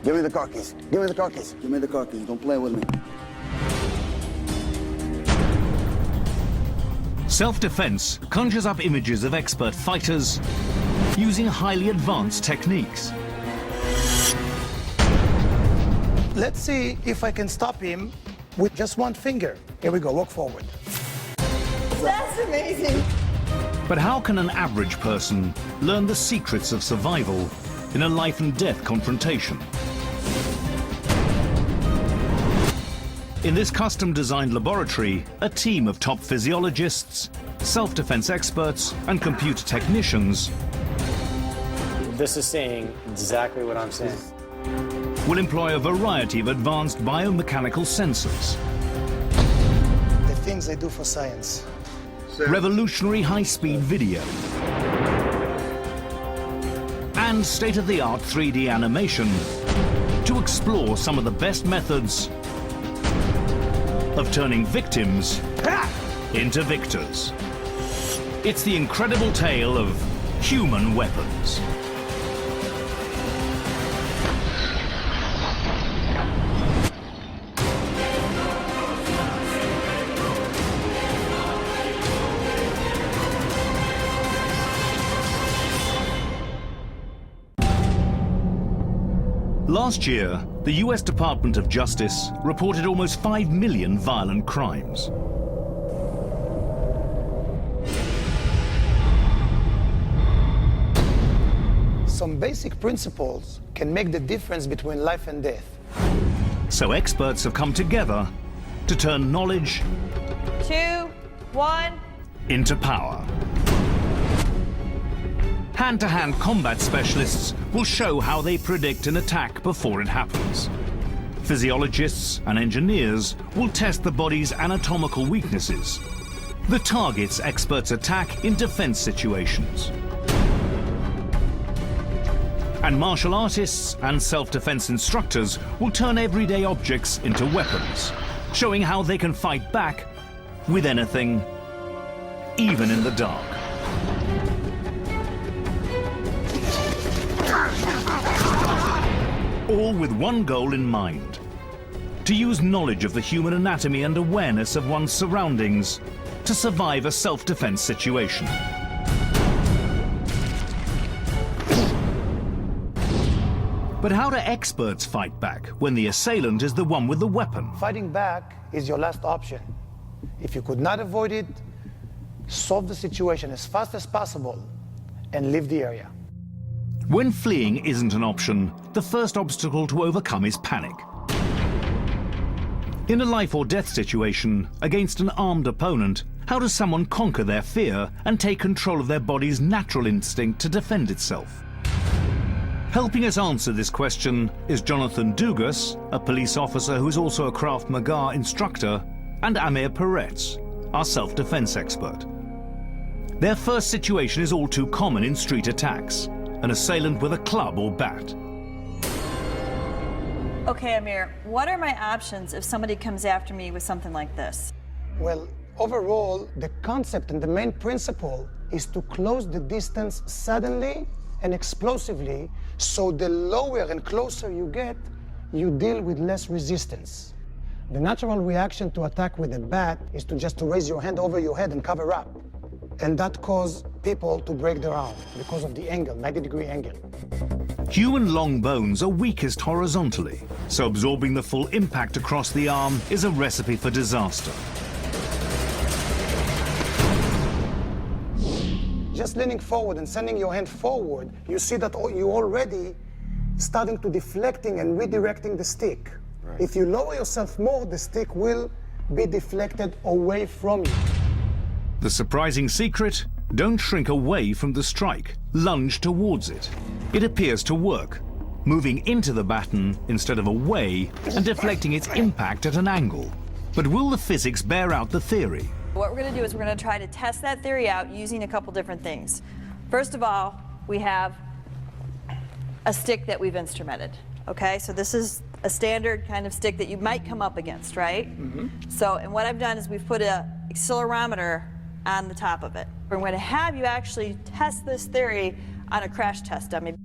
Give me the car keys. Give me the car keys. Give me the car keys. Don't play with me. Self-defense conjures up images of expert fighters using highly advanced techniques. Let's see if I can stop him with just one finger. Here we go, walk forward. That's amazing. But how can an average person learn the secrets of survival in a life and death confrontation? In this custom-designed laboratory, a team of top physiologists, self-defense experts, and computer technicians This is saying exactly what I'm saying. will employ a variety of advanced biomechanical sensors, The things they do for science. revolutionary high-speed video, and state-of-the-art 3D animation to explore some of the best methods of turning victims into victors. It's the incredible tale of human weapons. Last year, the US Department of Justice reported almost 5 million violent crimes. Some basic principles can make the difference between life and death. So experts have come together to turn knowledge 2, 1. into power. Hand-to-hand combat specialists will show how they predict an attack before it happens. Physiologists and engineers will test the body's anatomical weaknesses, the targets experts attack in defense situations. And martial artists and self-defense instructors will turn everyday objects into weapons, showing how they can fight back with anything, even in the dark. All with one goal in mind: to use knowledge of the human anatomy and awareness of one's surroundings to survive a self-defense situation. But how do experts fight back when the assailant is the one with the weapon? Fighting back is your last option. If you could not avoid it, solve the situation as fast as possible and leave the area. When fleeing isn't an option, the first obstacle to overcome is panic. In a life or death situation against an armed opponent, how does someone conquer their fear and take control of their body's natural instinct to defend itself? Helping us answer this question is Jonathan Dugas, a police officer who's also a Krav Maga instructor, and Amir Peretz, our self-defense expert. Their first situation is all too common in street attacks: an assailant with a club or bat. Okay, Amir, what are my options if somebody comes after me with something like this? Well, overall, the concept and the main principle is to close the distance suddenly and explosively, so the lower and closer you get, you deal with less resistance. The natural reaction to attack with a bat is to raise your hand over your head and cover up. And that causes people to break their arm because of the angle, 90-degree angle. Human long bones are weakest horizontally, so absorbing the full impact across the arm is a recipe for disaster. Just leaning forward and sending your hand forward, you see that you're already starting to deflecting and redirecting the stick. Right. If you lower yourself more, the stick will be deflected away from you. The surprising secret? Don't shrink away from the strike. Lunge towards it. It appears to work, moving into the baton instead of away and deflecting its impact at an angle. But will the physics bear out the theory? What we're going to do is we're going to try to test that theory out using a couple different things. First of all, we have a stick that we've instrumented. Okay, so this is a standard kind of stick that you might come up against, right? Mm-hmm. So, and what I've done is we've put an accelerometer on the top of it. We're going to have you actually test this theory on a crash test dummy.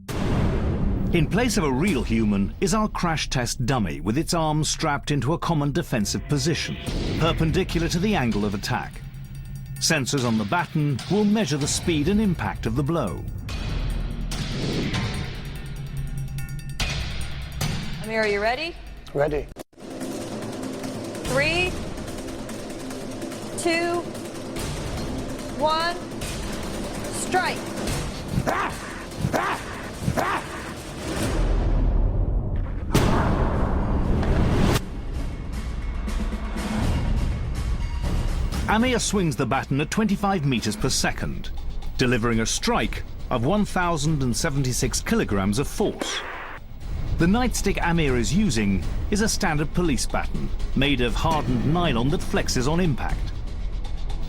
In place of a real human is our crash test dummy with its arms strapped into a common defensive position, perpendicular to the angle of attack. Sensors on the batten will measure the speed and impact of the blow. Amir, are you ready? Ready. 3, 2, 1, strike. Amir swings the baton at 25 meters per second, delivering a strike of 1,076 kilograms of force. The nightstick Amir is using is a standard police baton, made of hardened nylon that flexes on impact.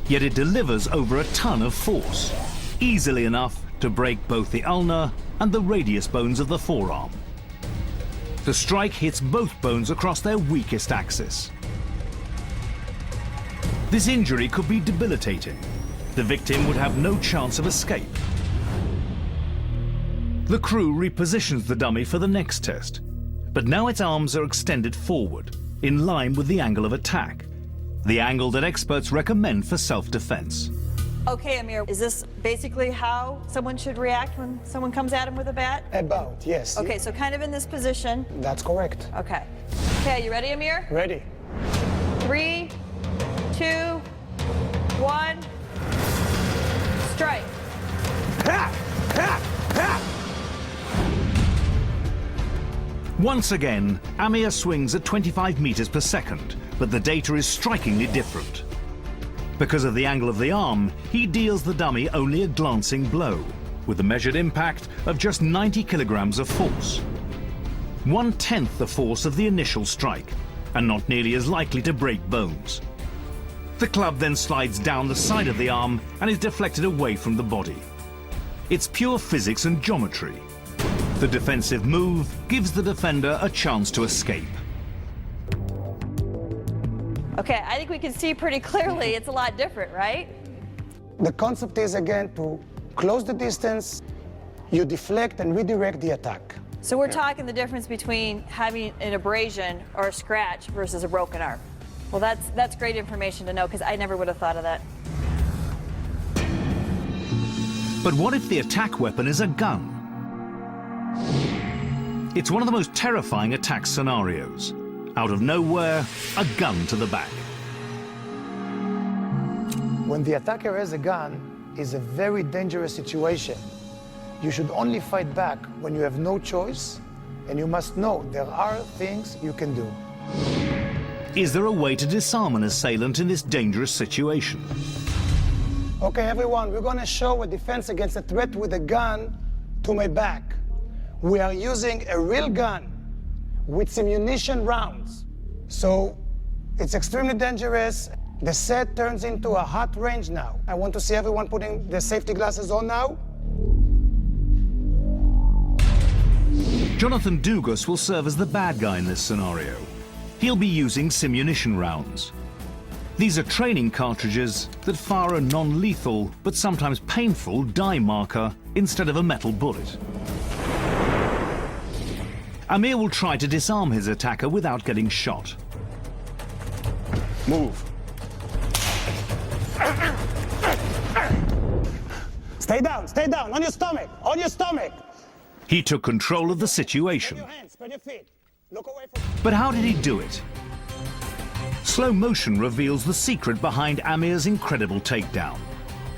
Yet it delivers over a ton of force, easily enough to break both the ulnar and the radius bones of the forearm. The strike hits both bones across their weakest axis. This injury could be debilitating. The victim would have no chance of escape. The crew repositions the dummy for the next test, but now its arms are extended forward, in line with the angle of attack, the angle that experts recommend for self-defense. Okay, Amir, is this basically how someone should react when someone comes at him with a bat? About, yes. Okay, so kind of in this position. That's correct. Okay. Okay, you ready, Amir? Ready. 3, 2, 1, strike. Once again, Amir swings at 25 meters per second, but the data is strikingly different. Because of the angle of the arm, he deals the dummy only a glancing blow, with a measured impact of just 90 kilograms of force. 1/10 the force of the initial strike, and not nearly as likely to break bones. The club then slides down the side of the arm and is deflected away from the body. It's pure physics and geometry. The defensive move gives the defender a chance to escape. Okay, I think we can see pretty clearly it's a lot different, right? The concept is, again, to close the distance, you deflect and redirect the attack. So we're talking the difference between having an abrasion or a scratch versus a broken arm. Well, that's great information to know, because I never would have thought of that. But what if the attack weapon is a gun? It's one of the most terrifying attack scenarios. Out of nowhere, a gun to the back. When the attacker has a gun, it's a very dangerous situation. You should only fight back when you have no choice, and you must know there are things you can do. Is there a way to disarm an assailant in this dangerous situation? Okay, everyone, we're gonna show a defense against a threat with a gun to my back. We are using a real gun with some munition rounds. So it's extremely dangerous. The set turns into a hot range now. I want to see everyone putting their safety glasses on now. Jonathan Dugas will serve as the bad guy in this scenario. He'll be using simunition rounds. These are training cartridges that fire a non-lethal but sometimes painful dye marker instead of a metal bullet. Amir will try to disarm his attacker without getting shot. Move. Stay down, on your stomach. He took control of the situation. Your hands, spread your feet. Look away from... But how did he do it? Slow motion reveals the secret behind Amir's incredible takedown.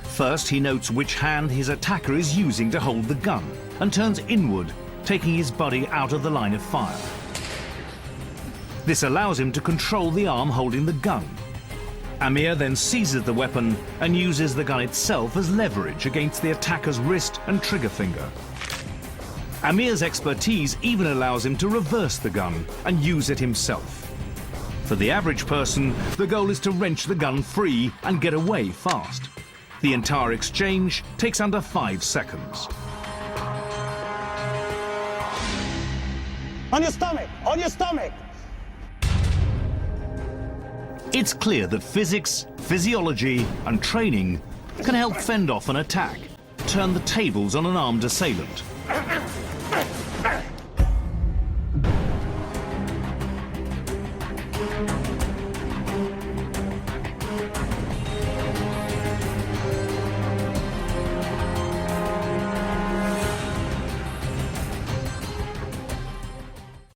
First, he notes which hand his attacker is using to hold the gun and turns inward, taking his body out of the line of fire. This allows him to control the arm holding the gun. Amir then seizes the weapon and uses the gun itself as leverage against the attacker's wrist and trigger finger. Amir's expertise even allows him to reverse the gun and use it himself. For the average person, the goal is to wrench the gun free and get away fast. The entire exchange takes under 5 seconds. On your stomach. It's clear that physics, physiology, and training can help fend off an attack, turn the tables on an armed assailant.